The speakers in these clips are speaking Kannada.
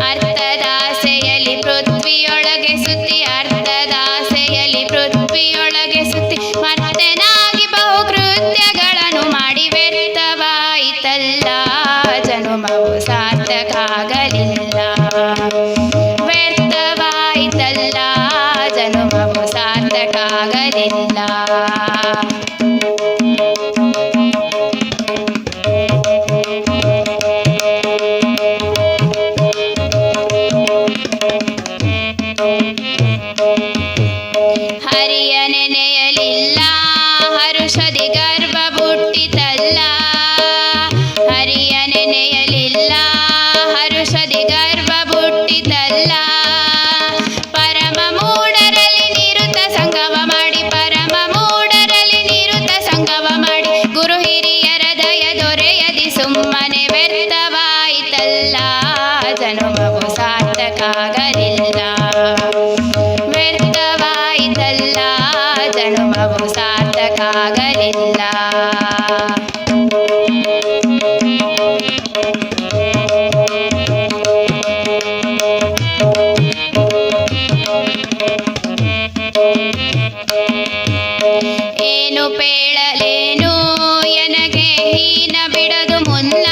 ಅರ್ಥದಾಸೆಯಲ್ಲಿ ಪೃಥ್ವಿಯೊಳಗೆ ಸುತ್ತಿ, ಅರ್ಥದಾಸೆಯಲ್ಲಿ ಪೃಥ್ವಿಯೊಳಗೆ ಸುತ್ತಿ, ಮರ್ತನಾಗಿ ಬಹುಕೃತ್ಯಗಳನ್ನು ಮಾಡಿ ವ್ಯರ್ಥವಾಯಿತಲ್ಲ, ಜನುಮವು ಸಾರ್ಥಕ ಆಗಲಿಲ್ಲ. ವ್ಯರ್ಥವಾಯಿತಲ್ಲ, ಜನುಮವು ಸಾರ್ಥಕ ಆಗಲಿಲ್ಲ. ಹರಿಯ ನೆನೆಯಲಿಲ್ಲ, ಹರುಷದಿ ಗರ್ಭ ಹುಟ್ಟಿತಲ್ಲ. ಹರಿಯ ನೆನೆಯಲಿಲ್ಲ, ಹರುಷದಿ ಗರ್ಭ ಹುಟ್ಟಿತಲ್ಲ. ಪರಮ ಮೂಢರಲ್ಲಿ ನಿರುತ ಸಂಗವ ಮಾಡಿ, ಪರಮ ಮೂಢರಲ್ಲಿ ನಿರುತ ಸಂಗವ ಮಾಡಿ, ಗುರು ಹಿರಿಯರ ದಯ ದೊರೆಯದಿ ಸುಮ್ಮನೆ ವ್ಯರ್ಥವಾಯಿತಲ್ಲ, ಜನುಮವು ಸಾರ್ಥಕ ಆಗಲಿಲ್ಲ. ವ್ಯರ್ಥವಾಯಿತಲ್ಲ, ಜನುಮವು ಸಾರ್ಥಕ ಆಗಲಿಲ್ಲ. ಏನು ಪೇಳಲೇನು ಎನಗೆ ಹೀನ ಬಿಡದು ಮುನ್ನ,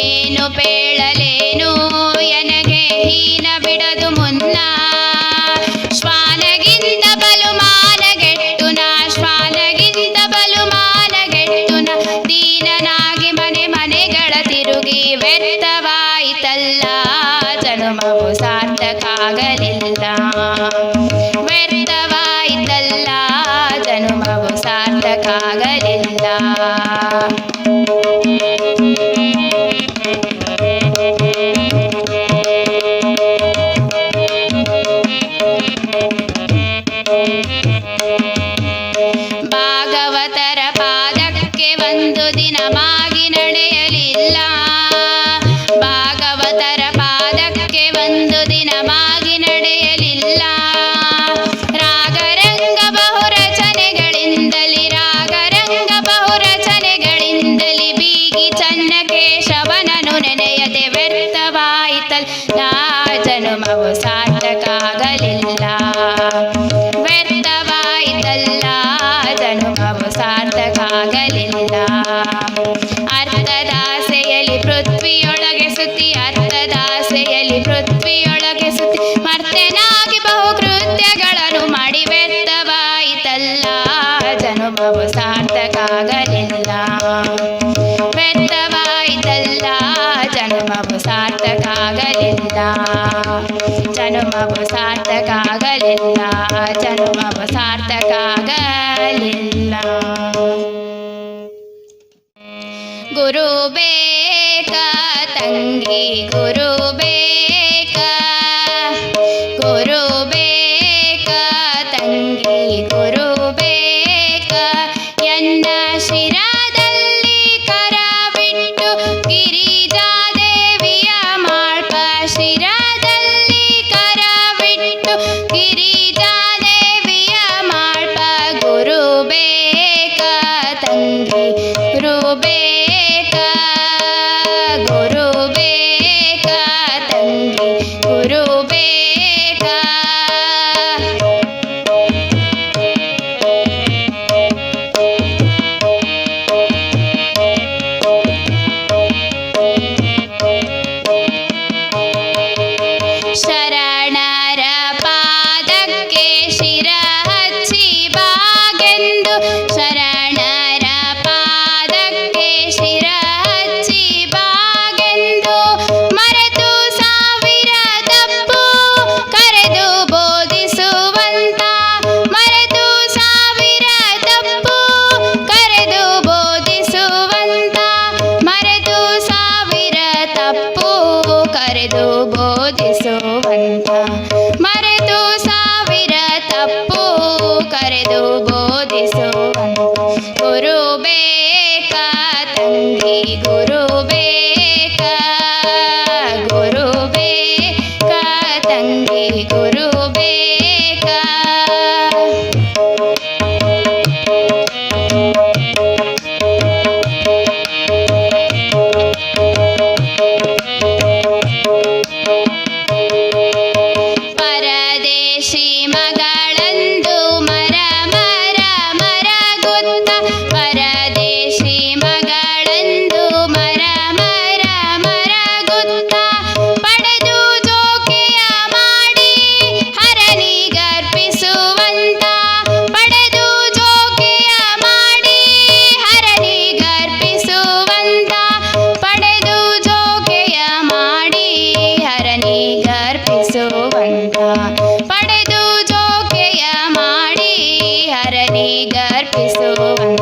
ಏನು ಪೇಳಲೇನು ಎನಗೆ ಹೀನ ಬಿಡದು ಮುನ್ನ. ಶ್ವಾನಗಿಂತ ಬಲು ಮಾನಗೆಟ್ಟುನ, ಶ್ವಾನಗಿಂತ ಬಲು ಮಾನಗೆಟ್ಟುನ, ದೀನನಾಗಿ ಮನೆ ಮನೆಗಳ ತಿರುಗಿ ವ್ಯರ್ಥವಾಯಿತಲ್ಲ, ಜನುಮವು ಸಾರ್ಥಕ ಆಗಲಿಲ್ಲ. ವ್ಯರ್ಥವಾಯಿತಲ್ಲ, ಜನುಮವು ಸಾರ್ಥಕ ಆಗಲಿಲ್ಲ. ಭಾಗವತರ ಪಾದಕ್ಕೆ ಒಂದು ದಿನ ಮಾಗಿ ನಡೆಯಲಿಲ್ಲ, ಭಾಗವತರ ಪಾದಕ್ಕೆ ಒಂದು ದಿನ ಮಾಗಿ ನಡೆಯಲಿಲ್ಲ. ರಾಗರಂಗ ಬಹುರಚನೆಗಳಿಂದಲಿ, ರಾಗರಂಗ ಬಹುರಚನೆಗಳಿಂದಲಿ ಬೀಗಿ ಚನ್ನ ಕೇಶವನನು ನೆನೆಯದೆ ವ್ಯರ್ಥವಾಯಿತಲ್ಲ, ಜನುಮವು ಸಾರ್ಥಕ ಆಗಲಿಲ್ಲ. ವ್ಯರ್ಥವಾಯಿತಲ್ಲ, ಜನುಮವು ಸಾರ್ಥಕ ಆಗಲಿಲ್ಲ. ಅರ್ಥದಾಸೆಯಲ್ಲಿ ಪೃಥ್ವಿಯೊಳಗೆ ಸುತ್ತಿ, ಅರ್ಥದಾಸೆಯಲ್ಲಿ ಪೃಥ್ವಿಯೊಳಗೆ ಸುತ್ತಿ, ಮರ್ತನಾಗಿ ಬಹುಕೃತ್ಯಗಳನ್ನು ಮಾಡಿ ವ್ಯರ್ಥವಾಯಿತಲ್ಲ, ಜನುಮವು ಸಾರ್ಥಕ ಆಗಲಿಲ್ಲ. ವ್ಯರ್ಥವಾಯಿತಲ್ಲ, ಜನುಮವು ಸಾರ್ಥಕ ಆಗಲಿಲ್ಲ. ಜನುಮವು ಸಾರ್ಥಕ ಆಗಲಿಲ್ಲ, ಜನುಮವು ಸಾರ್ಥಕ ಆಗಲಿಲ್ಲ. ಗುರು ಬೇಕಾ ತಂಗಿ, ಗುರು ಬೇಕಾ, ಗುರು ಬೇಕಾ ತಂಗಿ, ಗುರು ಬೇಕಾ. ಎನ್ನ ಶಿರದಲ್ಲಿ ಕರವಿಟ್ಟು ಗಿರಿಜಾದೇವಿಯ ಮಾಳ್ಪ, ಶಿರದಲ್ಲಿ ಕರವಿಟ್ಟು ಗಿರಿಜಾದೇವಿಯ ಮಾಳ್ಪ. ಗುರು ಬೇಕಾ ತಂಗಿ, ಗುರು ಬೇಕಾ, ಗುರು ಬೇಕಾ ತಂಗಿ, ಗುರು ಬೇಕಾ. ಶರಣರ ಪಾದಕ್ಕೆ ಶಿರ ಹಚ್ಚಿ ಬಾಗೆಂದು, ಶರಣರ ಪಾದಕ್ಕೆ ಶಿರ ಹಚ್ಚಿ ಬಾಗೆಂದು, ಮರೆತು ಸಾವಿರ ತಪ್ಪು ಕರೆದು ಬೋಧಿಸುವಂತ, ಮರೆತು ಸಾವಿರ ತಪ್ಪು ಕರೆದು ಬೋಧಿಸುವಂತ, ಮರೆತು ಸಾವಿರ ತಪ್ಪು ಕರೆದು ಬೋಧಿಸುವಂತ, ಮರೆತು ಸಾವಿರ ತಪ್ಪು ಕರೆದು ಬೋಧಿಸುವಂತ. ಗುರು ಬೇಕಾ ತಂಗಿ, ಗುರು ಬೇಕಾ, ಗುರು ಬೇಕಾ ತಂಗಿ, ಗುರು ಬೇಕಾ. ಪಡೆದು ಜೋಕೆಯ ಮಾಡಿ ಹರನಿಗರ್ಪಿಸುವಂತ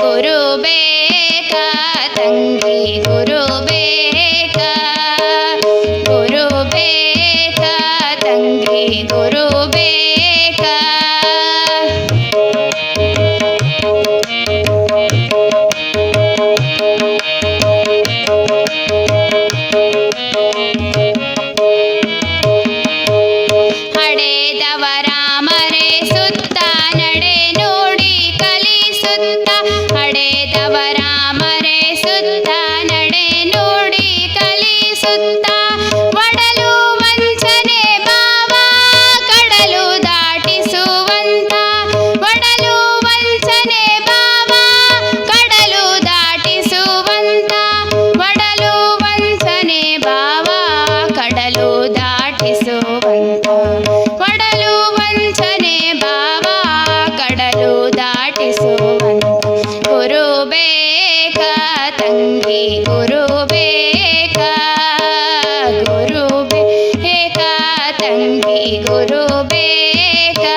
ಗುರು ಬೇಕಾ ತಂಗಿ ಗುರು ಬೇಕಾ ಗುರು ಬೇಕಾ ತಂಗಿ ಗುರು ಬೇಕಾ ಹಡೆದವರ ಮರೆಸುತ್ತ ನಡೆ ನೋಡಿ ಕಲಿಸುತ್ತ ಹಡೆದವರ ಮರೆಸುತ್ತ ನಡೆ ನೋಡಿ ಕಲಿಸುತ್ತ ಒಡಲು ವಂಚನೆ ಭಾವ ಕಡಲು ದಾಟಿಸುವಂತ ಒಡಲು ವಂಚನೆ ಭಾವ ಕಡಲು ದಾಟಿಸುವಂತ ಒಡಲು ವಂಚನೆ ಭಾವ ಕಡಲು ದಾಟಿಸುವಂತ ಒಡಲು ವಂಚನೆ ಭಾವ ಕಡಲು ದಾಟಿಸುವಂತ ಗುರು ಬೇಕಾ ತಂಗಿ ಗುರು ಬೇಕಾ ಗುರು ಬೇಕಾ ತಂಗಿ ಗುರು ಬೇಕಾ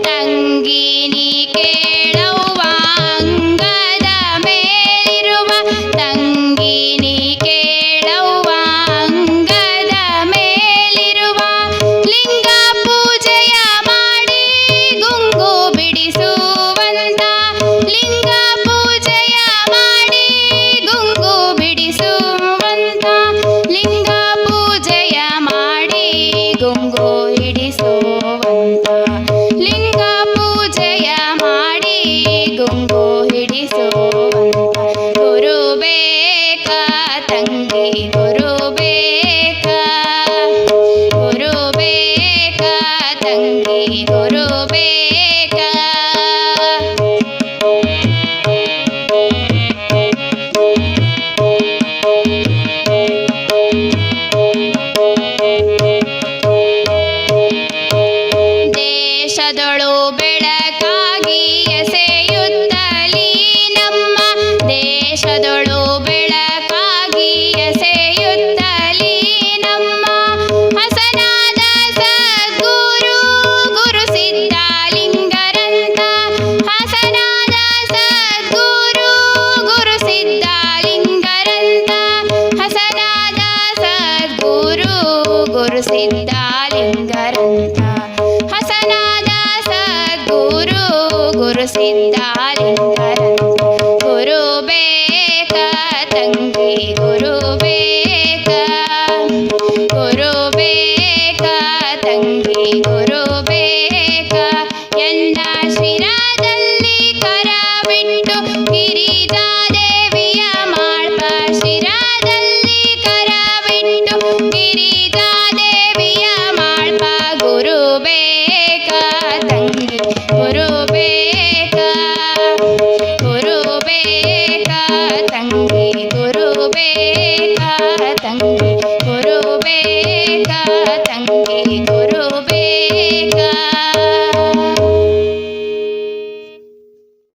ತಂಗಿ ನೀ ಕೇಳವ್ವ ಅಂಗದ ಮೇಲಿರುವ ತಂಗಿ ನೀ ಕೇಳವ್ವ ಅಂಗದ ಮೇಲಿರುವ ಲಿಂಗ ಪೂಜೆಯ ಮಾಡಿ ಗುಂಗು ಬಿಡಿಸುವಂತ ಲಿಂಗ ಪೂಜೆಯ ಮಾಡಿ ಗುಂಗು ಬಿಡಿಸುವಂತ ಲಿಂಗ ಪೂಜೆಯ ಮಾಡಿ ಗುಂಗು ಹಿಡಿಸುವಂತ ಲಿಂಗ ಪೂಜೆಯ ಮಾಡಿ ಗುಂಗು ಹಿಡಿಸುವಂತ ಗುರು ಬೇಕಾ ತಂಗಿ ಗುರು ಬೇಕಾ ಗುರು ಬೇಕಾ ತಂಗಿ ಗುರು ಬೇಕಾ ದೇಶದೊಳು ಬೆಳಕಾಗಿ ಎಸೆಯುತ್ತಲೀ ನಮ್ಮ ದೇಶದೊಳು ಬೆಳಕಾಗಿ ಎಸೆಯುತ್ತಲೀ ನಮ್ಮ ಹಸನಾದ ಸದ್ಗುರು ಗುರು ಸಿದ್ಧಲಿಂಗರಂತ ಹಸನಾದ ಸದ್ಗುರು ಗುರು ಸಿದ್ಧಲಿಂಗರಂತ ಹಸನಾದ ಸದ್ಗುರು ಗುರು ಸಿದ್ಧಲಿಂಗರಂತ ಹಸನಾದ ಸದ್ಗುರು ಗುರು ಸಿದ್ಧಲಿಂಗ